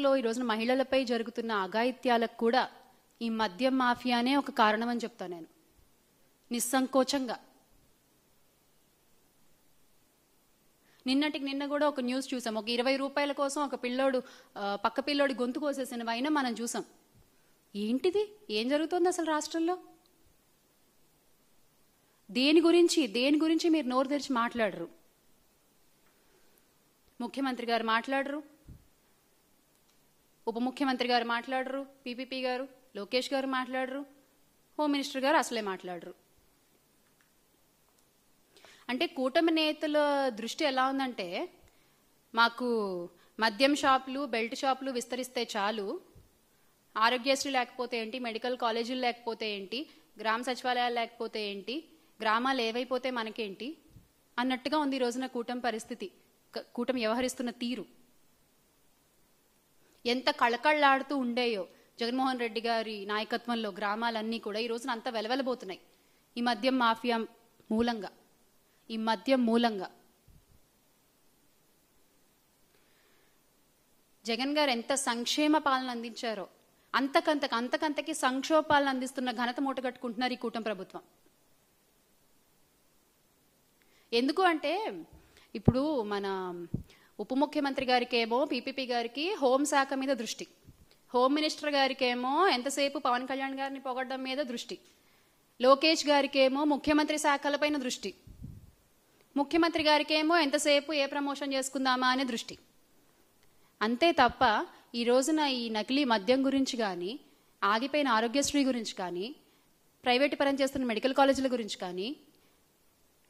రాష్ట్రంలో ఈ రోజున మహిళలపై జరుగుతున్న అఘాయిత్యాలకు కూడా ఈ మద్యం మాఫియానే ఒక కారణం అని చెప్తాను నేను నిస్సంకోచంగా. నిన్నటికి నిన్న కూడా ఒక న్యూస్ చూసాం. ఒక 20 రూపాయల కోసం ఒక పిల్లోడు పక్క పిల్లోడి గొంతు కోసేసిన వైన మనం చూసాం. ఏంటిది? ఏం జరుగుతుంది అసలు రాష్ట్రంలో? దేని గురించి మీరు నోరు తెరిచి మాట్లాడరు. ముఖ్యమంత్రి గారు మాట్లాడరు, ఉప ముఖ్యమంత్రి గారు మాట్లాడరు, పీపీపీ గారు లోకేష్ గారు మాట్లాడరు, హోమ్ మినిస్టర్ గారు అసలే మాట్లాడరు. అంటే కూటమి నేతల దృష్టి ఎలా ఉందంటే, మాకు మద్యం షాపులు బెల్ట్ షాపులు విస్తరిస్తే చాలు, ఆరోగ్యశ్రీ లేకపోతే ఏంటి, మెడికల్ కాలేజీలు లేకపోతే ఏంటి, గ్రామ సచివాలయాలు లేకపోతే ఏంటి, గ్రామాలు ఏవైపోతే మనకేంటి అన్నట్టుగా ఉంది ఈ రోజున కూటమి పరిస్థితి, కూటమి వ్యవహరిస్తున్న తీరు. ఎంత కళకళలాడుతూ ఉండేయో జగన్మోహన్ రెడ్డి గారి నాయకత్వంలో గ్రామాలన్నీ కూడా ఈ రోజున అంత వెలవెలబోతున్నాయి ఈ మద్యం మాఫియా మూలంగా. ఈ మద్యం మూలంగా జగన్ గారు ఎంత సంక్షేమ పాలన అందించారో అంతకంతకి సంక్షోభ పాలన అందిస్తున్న ఘనత మూటగట్టుకుంటున్నారు ఈ కూటమి ప్రభుత్వం. ఎందుకు అంటే ఇప్పుడు మన ఉప ముఖ్యమంత్రి గారికేమో పీపీపీ గారికి హోంశాఖ మీద దృష్టి, హోమ్ మినిస్టర్ గారికేమో ఎంతసేపు పవన్ కళ్యాణ్ గారిని పొగడ్డం మీద దృష్టి, లోకేష్ గారికేమో ముఖ్యమంత్రి శాఖలపైన దృష్టి, ముఖ్యమంత్రి గారికేమో ఎంతసేపు ఏ ప్రమోషన్ చేసుకుందామా అనే దృష్టి. అంతే తప్ప ఈ రోజున ఈ నకిలీ మద్యం గురించి కానీ, ఆగిపోయిన ఆరోగ్యశ్రీ గురించి కానీ, ప్రైవేటు పరం చేస్తున్న మెడికల్ కాలేజీల గురించి కానీ,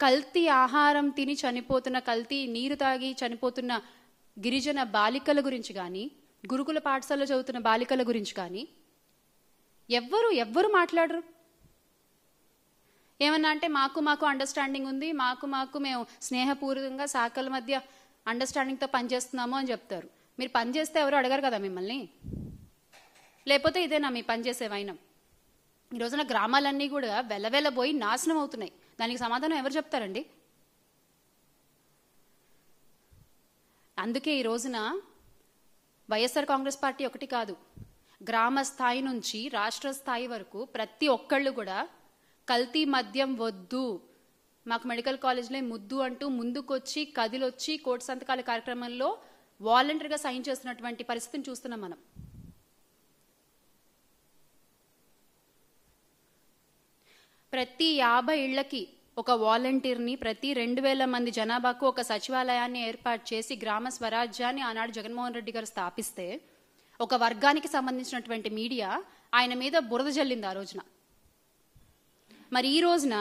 కల్తీ ఆహారం తిని చనిపోతున్న, కల్తీ నీరు తాగి చనిపోతున్న గిరిజన బాలికల గురించి కానీ, గురుకుల పాఠశాలలో చదువుతున్న బాలికల గురించి కానీ ఎవ్వరు మాట్లాడరు. ఏమన్నా అంటే మాకు అండర్స్టాండింగ్ ఉంది, మాకు మేము స్నేహపూర్వకంగా శాఖల మధ్య అండర్స్టాండింగ్తో పనిచేస్తున్నాము అని చెప్తారు. మీరు పనిచేస్తే ఎవరు అడగరు కదా మిమ్మల్ని. లేకపోతే ఇదేనా మీ పనిచేసే వైనం? ఈ రోజున గ్రామాలన్నీ కూడా వెలవెలబోయి నాశనం అవుతున్నాయి. దానికి సమాధానం ఎవరు చెప్తారండి? అందుకే ఈ రోజున వైఎస్ఆర్ కాంగ్రెస్ పార్టీ ఒకటి కాదు, గ్రామ స్థాయి నుంచి రాష్ట్ర స్థాయి వరకు ప్రతి ఒక్కళ్ళు కూడా కల్తీ మద్యం వద్దు, మాకు మెడికల్ కాలేజ్లో ముద్దు అంటూ ముందుకొచ్చి కదిలొచ్చి కోటి సంతకాల కార్యక్రమంలో వాలంటరీగా సైన్ చేస్తున్నటువంటి పరిస్థితిని చూస్తున్నాం మనం. ప్రతి 50 ఇళ్లకి ఒక వాలంటీర్ని, ప్రతి 2000 మంది జనాభాకు ఒక సచివాలయాన్ని ఏర్పాటు చేసి గ్రామ స్వరాజ్యాన్ని ఆనాడు జగన్మోహన్ రెడ్డి గారు స్థాపిస్తే ఒక వర్గానికి సంబంధించినటువంటి మీడియా ఆయన మీద బురద జల్లింది ఆ రోజున. మరి ఈ రోజున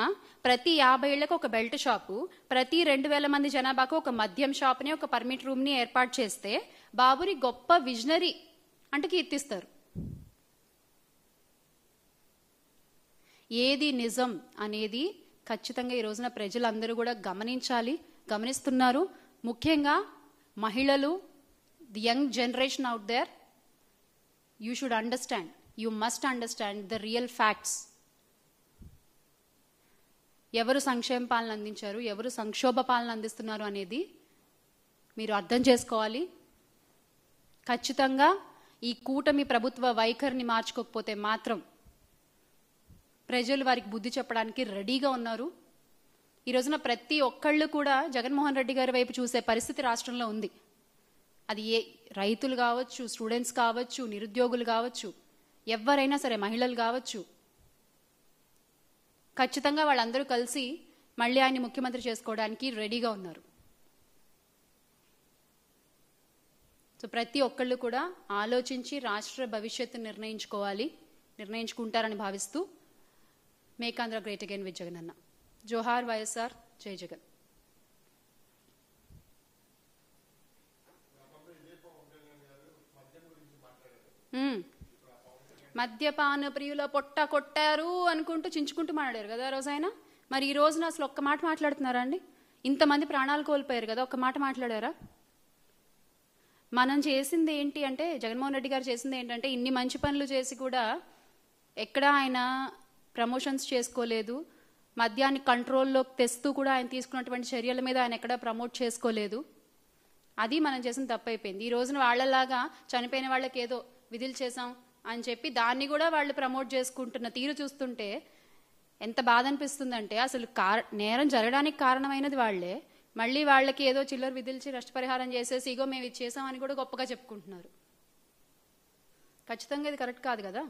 ప్రతి 50 ఇళ్లకు ఒక బెల్ట్ షాపు, ప్రతి 2000 మంది జనాభాకు ఒక మద్యం షాప్ని, ఒక పర్మిట్ రూమ్ని ఏర్పాటు చేస్తే బాబుని గొప్ప విజనరీ అంటే కీర్తిస్తారు. ఏది నిజం అనేది ఖచ్చితంగా ఈ రోజున ప్రజలందరూ కూడా గమనిస్తున్నారు. ముఖ్యంగా మహిళలు, the young generation out there, you should understand, you must understand the real facts. ఎవరు సంక్షేమ పాలన అందించారు, ఎవరు సంక్షోభ పాలన అందిస్తున్నారు అనేది మీరు అర్థం చేసుకోవాలి. ఖచ్చితంగా ఈ కూటమి ప్రభుత్వ వైఖరిని మార్చుకోకపోతే మాత్రం ప్రజలు వారికి బుద్ధి చెప్పడానికి రెడీగా ఉన్నారు. ఈ రోజున ప్రతి ఒక్కళ్ళు కూడా జగన్మోహన్ రెడ్డి గారి వైపు చూసే పరిస్థితి రాష్ట్రంలో ఉంది. అది రైతులు కావచ్చు, స్టూడెంట్స్ కావచ్చు, నిరుద్యోగులు కావచ్చు, ఎవరైనా సరే, మహిళలు కావచ్చు, ఖచ్చితంగా వాళ్ళందరూ కలిసి మళ్ళీ ఆయన్ని ముఖ్యమంత్రి చేసుకోవడానికి రెడీగా ఉన్నారు. సో ప్రతి ఒక్కళ్ళు కూడా ఆలోచించి రాష్ట్ర భవిష్యత్తు నిర్ణయించుకుంటారని భావిస్తూ make Andhra great again with Jagan అన్న. జోహార్ వైఎస్ఆర్, జై జగన్. మద్యపాన ప్రియుల పొట్ట కొట్టారు అనుకుంటూ చించుకుంటూ మాట్లాడారు కదా ఆ రోజు ఆయన. మరి ఈ రోజున అసలు ఒక్క మాట మాట్లాడుతున్నారా అండి? ఇంతమంది ప్రాణాలు కోల్పోయారు కదా, ఒక్క మాట మాట్లాడారా? మనం చేసింది ఏంటి అంటే, జగన్మోహన్ రెడ్డి గారు చేసింది ఏంటంటే, ఇన్ని మంచి పనులు చేసి కూడా ఎక్కడా ఆయన ప్రమోషన్స్ చేసుకోలేదు, మద్యాన్ని కంట్రోల్లోకి తెస్తూ కూడా ఆయన తీసుకున్నటువంటి చర్యల మీద ఆయన ఎక్కడా ప్రమోట్ చేసుకోలేదు. అది మనం చేసిన తప్పు అయిపోయింది. ఈ రోజున వాళ్ళలాగా చనిపోయిన వాళ్ళకి ఏదో విధులు చేసాం అని చెప్పి దాన్ని కూడా వాళ్ళు ప్రమోట్ చేసుకుంటున్న తీరు చూస్తుంటే ఎంత బాధ అనిపిస్తుందంటే, అసలు నేరం జరగడానికి కారణమైనది వాళ్లే, మళ్ళీ వాళ్ళకి ఏదో చిల్లర విధిల్చి నష్టపరిహారం చేసేసి ఇగో మేము ఇది చేసామని కూడా గొప్పగా చెప్పుకుంటున్నారు. ఖచ్చితంగా ఇది కరెక్ట్ కాదు కదా.